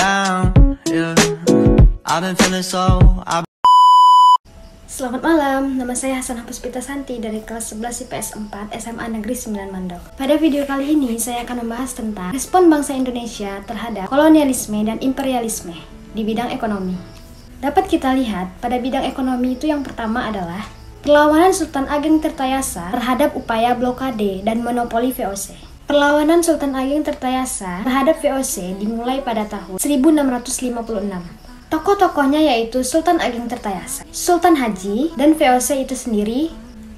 down, yeah. I've been feeling so. Selamat malam, nama saya Hasanah Puspita Santi dari kelas 11 IPS 4 SMA Negeri 9 Mandok. Pada video kali ini saya akan membahas tentang respon bangsa Indonesia terhadap kolonialisme dan imperialisme di bidang ekonomi. Dapat kita lihat pada bidang ekonomi itu yang pertama adalah perlawanan Sultan Ageng Tirtayasa terhadap upaya blokade dan monopoli VOC. Perlawanan Sultan Ageng Tirtayasa terhadap VOC dimulai pada tahun 1656. Tokoh-tokohnya yaitu Sultan Ageng Tirtayasa, Sultan Haji, dan VOC itu sendiri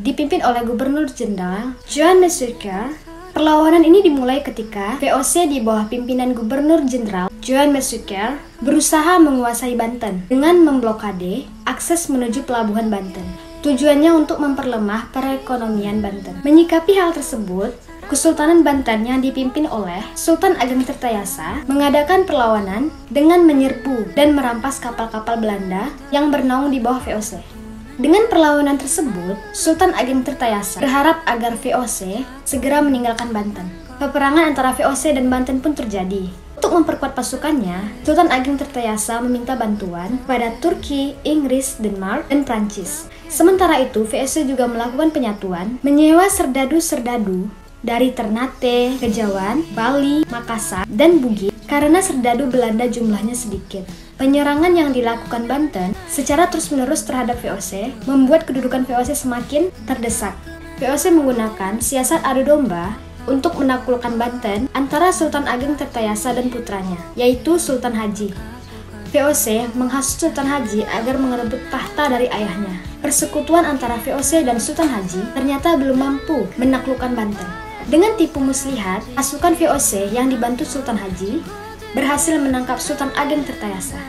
dipimpin oleh Gubernur Jenderal Juan Masuka. Perlawanan ini dimulai ketika VOC di bawah pimpinan Gubernur Jenderal Juan Masuka berusaha menguasai Banten dengan memblokade akses menuju pelabuhan Banten. Tujuannya untuk memperlemah perekonomian Banten. Menyikapi hal tersebut, Kesultanan Banten yang dipimpin oleh Sultan Ageng Tirtayasa mengadakan perlawanan dengan menyerbu dan merampas kapal-kapal Belanda yang bernaung di bawah VOC. Dengan perlawanan tersebut, Sultan Ageng Tirtayasa berharap agar VOC segera meninggalkan Banten. Peperangan antara VOC dan Banten pun terjadi. Untuk memperkuat pasukannya, Sultan Ageng Tirtayasa meminta bantuan kepada Turki, Inggris, Denmark, dan Prancis. Sementara itu, VOC juga melakukan penyatuan, menyewa serdadu-serdadu dari Ternate, Kejawan, Bali, Makassar, dan Bugis karena serdadu Belanda jumlahnya sedikit. Penyerangan yang dilakukan Banten secara terus-menerus terhadap VOC membuat kedudukan VOC semakin terdesak. VOC menggunakan siasat adu domba untuk menaklukkan Banten antara Sultan Ageng Tirtayasa dan putranya, yaitu Sultan Haji. VOC menghasut Sultan Haji agar mengerebut tahta dari ayahnya. Persekutuan antara VOC dan Sultan Haji ternyata belum mampu menaklukkan Banten. Dengan tipu muslihat, pasukan VOC yang dibantu Sultan Haji berhasil menangkap Sultan Ageng Tirtayasa.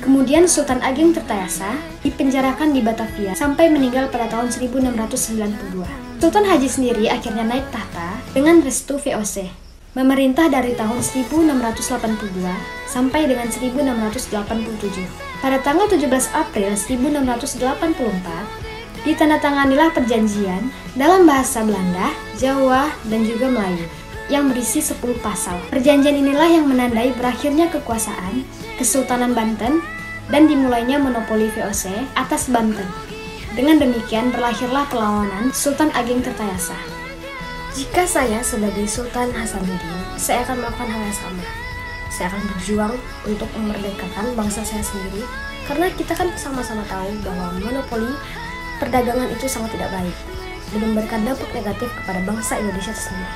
Kemudian Sultan Ageng Tirtayasa dipenjarakan di Batavia sampai meninggal pada tahun 1692. Sultan Haji sendiri akhirnya naik tahta dengan restu VOC, memerintah dari tahun 1682 sampai dengan 1687. Pada tanggal 17 April 1684, ditandatanganilah perjanjian dalam bahasa Belanda, Jawa, dan juga Melayu yang berisi 10 pasal. Perjanjian inilah yang menandai berakhirnya kekuasaan Kesultanan Banten dan dimulainya monopoli VOC atas Banten. Dengan demikian berlahirlah perlawanan Sultan Ageng Tirtayasa. Jika saya sebagai Sultan Hasanuddin, saya akan melakukan hal yang sama. Saya akan berjuang untuk memerdekakan bangsa saya sendiri, karena kita kan sama-sama tahu bahwa monopoli perdagangan itu sangat tidak baik dan memberikan dampak negatif kepada bangsa Indonesia sendiri.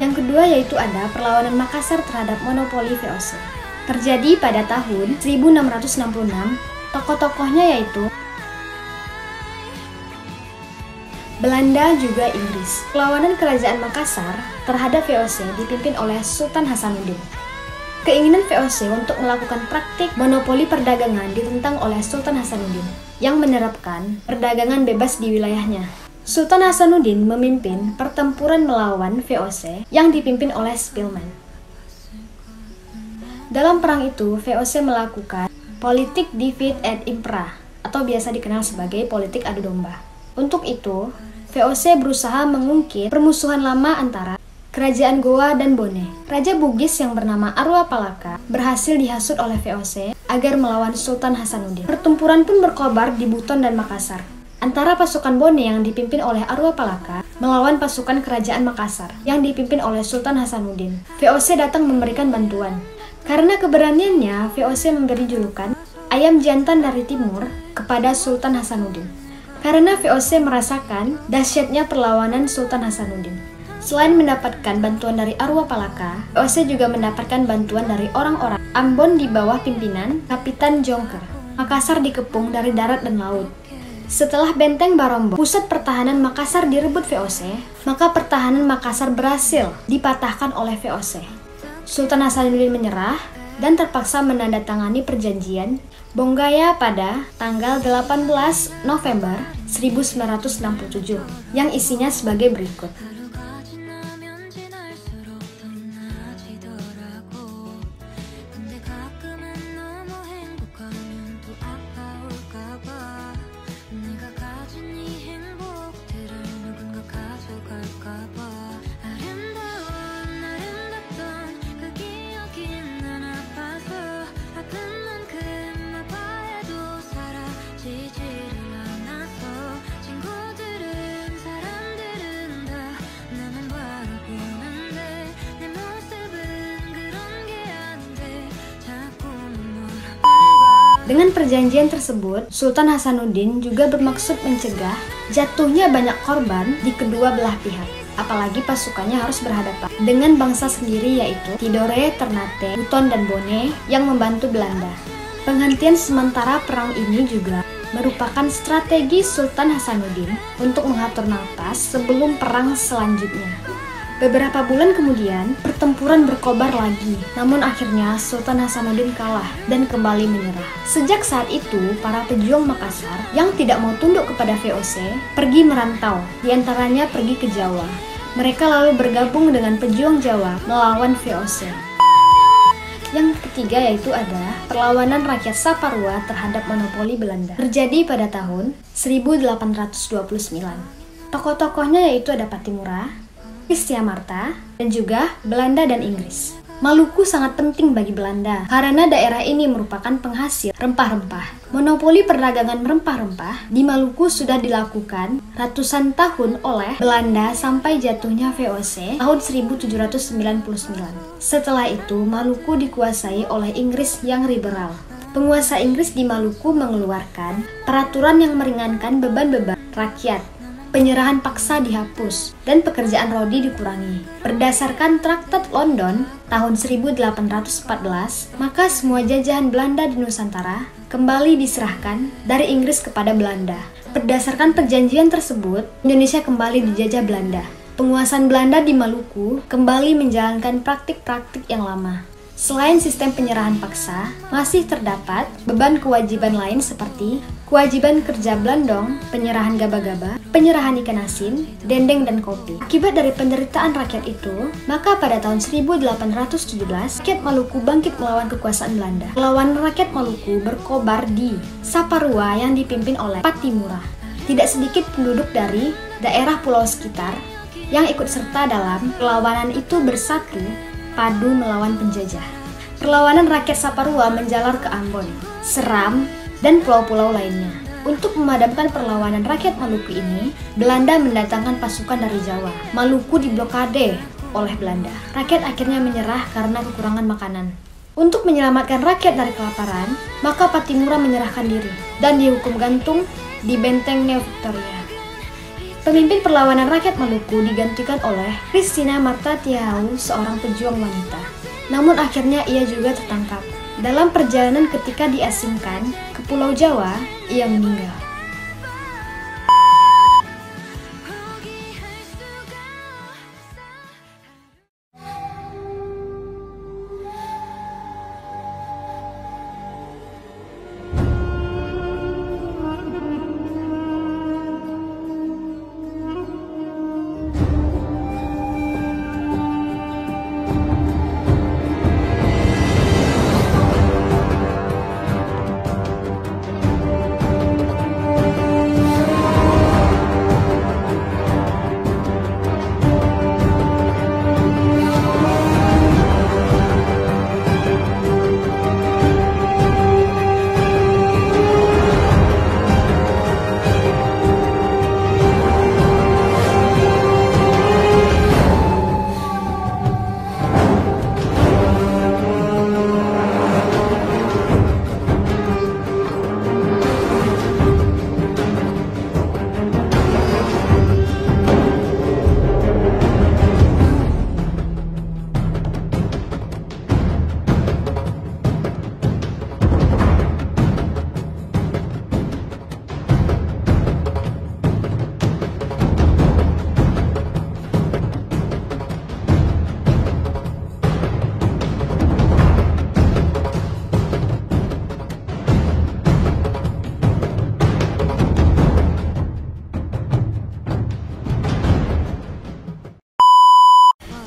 Yang kedua yaitu ada perlawanan Makassar terhadap monopoli VOC. Terjadi pada tahun 1666, tokoh-tokohnya yaitu Belanda juga Inggris. Perlawanan kerajaan Makassar terhadap VOC dipimpin oleh Sultan Hasanuddin. Keinginan VOC untuk melakukan praktik monopoli perdagangan ditentang oleh Sultan Hasanuddin yang menerapkan perdagangan bebas di wilayahnya. Sultan Hasanuddin memimpin pertempuran melawan VOC yang dipimpin oleh Spilman. Dalam perang itu, VOC melakukan politik divide et impera atau biasa dikenal sebagai politik adu domba. Untuk itu, VOC berusaha mengungkit permusuhan lama antara Kerajaan Goa dan Bone. Raja Bugis yang bernama Arwa Palaka berhasil dihasut oleh VOC agar melawan Sultan Hasanuddin. Pertempuran pun berkobar di Buton dan Makassar antara pasukan Bone yang dipimpin oleh Arwa Palaka melawan pasukan Kerajaan Makassar yang dipimpin oleh Sultan Hasanuddin. VOC datang memberikan bantuan. Karena keberaniannya, VOC memberi julukan Ayam Jantan dari Timur kepada Sultan Hasanuddin. Karena VOC merasakan dahsyatnya perlawanan Sultan Hasanuddin. Selain mendapatkan bantuan dari Arwa Palaka, VOC juga mendapatkan bantuan dari orang-orang Ambon di bawah pimpinan Kapitan Jongker. Makassar dikepung dari darat dan laut. Setelah benteng Barombong, pusat pertahanan Makassar direbut VOC, maka pertahanan Makassar berhasil dipatahkan oleh VOC. Sultan Hasanuddin menyerah dan terpaksa menandatangani perjanjian Bonggaya pada tanggal 18 November 1967 yang isinya sebagai berikut. 아름다운 아름답던 그 기억이 난 아파 Dengan perjanjian tersebut, Sultan Hasanuddin juga bermaksud mencegah jatuhnya banyak korban di kedua belah pihak. Apalagi pasukannya harus berhadapan dengan bangsa sendiri yaitu Tidore, Ternate, Buton, dan Bone yang membantu Belanda. Penghentian sementara perang ini juga merupakan strategi Sultan Hasanuddin untuk mengatur nafas sebelum perang selanjutnya. Beberapa bulan kemudian, pertempuran berkobar lagi. Namun akhirnya Sultan Hasanuddin kalah dan kembali menyerah. Sejak saat itu, para pejuang Makassar yang tidak mau tunduk kepada VOC pergi merantau, diantaranya pergi ke Jawa. Mereka lalu bergabung dengan pejuang Jawa melawan VOC. Yang ketiga yaitu ada perlawanan rakyat Saparua terhadap monopoli Belanda. Terjadi pada tahun 1829. Tokoh-tokohnya yaitu ada Patimura, Christia Marta, dan juga Belanda dan Inggris. Maluku sangat penting bagi Belanda karena daerah ini merupakan penghasil rempah-rempah. Monopoli perdagangan rempah-rempah di Maluku sudah dilakukan ratusan tahun oleh Belanda sampai jatuhnya VOC tahun 1799. Setelah itu, Maluku dikuasai oleh Inggris yang liberal. Penguasa Inggris di Maluku mengeluarkan peraturan yang meringankan beban-beban rakyat. Penyerahan paksa dihapus dan pekerjaan rodi dikurangi. Berdasarkan Traktat London tahun 1814, maka semua jajahan Belanda di Nusantara kembali diserahkan dari Inggris kepada Belanda. Berdasarkan perjanjian tersebut, Indonesia kembali dijajah Belanda. Penguasaan Belanda di Maluku kembali menjalankan praktik-praktik yang lama. Selain sistem penyerahan paksa, masih terdapat beban kewajiban lain seperti kewajiban kerja Blandong, penyerahan gaba-gaba, penyerahan ikan asin, dendeng, dan kopi. Akibat dari penderitaan rakyat itu, maka pada tahun 1817, rakyat Maluku bangkit melawan kekuasaan Belanda. Perlawanan rakyat Maluku berkobar di Saparua yang dipimpin oleh Patimura. Tidak sedikit penduduk dari daerah pulau sekitar yang ikut serta dalam perlawanan itu bersatu padu melawan penjajah. Perlawanan rakyat Saparua menjalar ke Ambon, Seram, dan pulau-pulau lainnya. Untuk memadamkan perlawanan rakyat Maluku ini, Belanda mendatangkan pasukan dari Jawa. Maluku diblokade oleh Belanda. Rakyat akhirnya menyerah karena kekurangan makanan. Untuk menyelamatkan rakyat dari kelaparan, maka Patimura menyerahkan diri dan dihukum gantung di benteng Neo Victoria. Pemimpin perlawanan rakyat Maluku digantikan oleh Christina Marta Tiahau, seorang pejuang wanita. Namun akhirnya ia juga tertangkap. Dalam perjalanan ketika diasingkan ke Pulau Jawa, ia meninggal.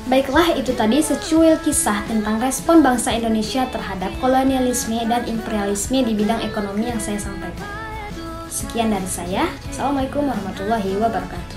Baiklah, itu tadi secuil kisah tentang respon bangsa Indonesia terhadap kolonialisme dan imperialisme di bidang ekonomi yang saya sampaikan. Sekian dari saya. Assalamualaikum warahmatullahi wabarakatuh.